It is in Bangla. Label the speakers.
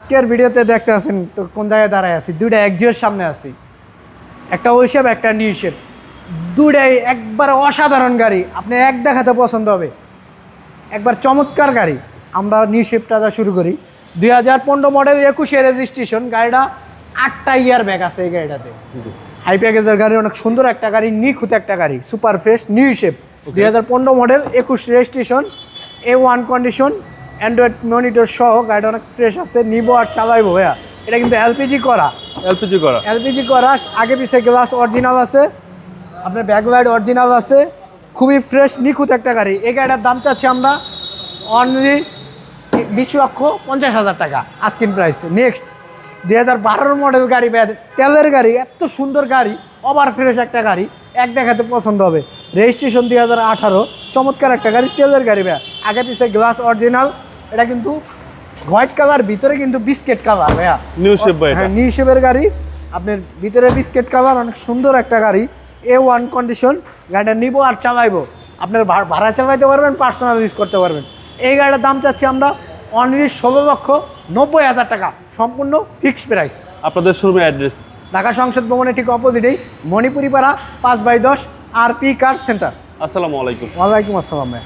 Speaker 1: আজকের ভিডিওতে দেখতে আছেন তো কোন জায়গায় দাঁড়ায় আছি, দুইটা এক্সিওর সামনে আছি, একটা ওই শেপ একটা নিউ শেপ, দুইটাই একবার অসাধারণ গাড়ি। আপনি এক দেখাতে পছন্দ হবে, একবার চমৎকার গাড়ি। আমরা নিউ শেপটা শুরু করি। 2015 মডেল 21 রেজিস্ট্রেশন। গাড়িটা 8টা ইয়ার ব্যাক আছে এই গাড়িটাতে। হাই প্যাকেজের গাড়ি, অনেক সুন্দর একটা গাড়ি, নিখুঁত একটা গাড়ি, super fresh new shape. 2015 model 21 registration, A1 condition, Android monitor সহ। গাড়িটা অনেক ফ্রেশ আছে, নিবো আর চালাইবো ভাইয়া। এটা কিন্তু এলপিজি করা, এলপিজি করা, আগে পিছে গ্লাস অরিজিনাল আছে, আপনার ব্যাকলাইট অরিজিনাল আছে, খুবই ফ্রেশ নিখুঁত একটা গাড়ি। এই গাড়িটার দাম চাচ্ছি আমরা অনলি 20,50,000 টাকা আস্কিং প্রাইস। নেক্সট 2012 মডেল গাড়ি, তেলের গাড়ি, এত সুন্দর গাড়ি, ওভার ফ্রেশ একটা গাড়ি, এক দেখাতে পছন্দ হবে। রেজিস্ট্রেশন 2018, চমৎকার একটা গাড়ি, তেলের গাড়ি ভাইয়া, আগে পিছে গ্লাস অরিজিনাল। এটা কিন্তু হোয়াইট কালার, ভিতরে কিন্তু বিস্কেট কালার ভাইয়া,
Speaker 2: নিউ শেপ ভাই।
Speaker 1: হ্যাঁ নিউ শেপের গাড়ি, আপনার ভিতরে বিস্কেট কালার, অনেক সুন্দর একটা গাড়ি, A1 কন্ডিশন। গাড়িটা নিবো আর চালাইবো, আপনার ভাড়া চালাইতে পারবেন, পার্সোনাল ইউজ করতে পারবেন। এই গাড়িটার দাম চাচ্ছি আমরা অনলি 16,90,000 টাকা, সম্পূর্ণ ফিক্সড প্রাইস।
Speaker 2: আপনাদের শোরুমের অ্যাড্রেস?
Speaker 1: ঢাকা সংসদ ভবনের ঠিক অপোজিটেই, মণিপুরি পাড়া 5/10 RP কার সেন্টার।
Speaker 2: আসসালামু আলাইকুম।
Speaker 1: ওয়ালাইকুম আসসালাম ভাই।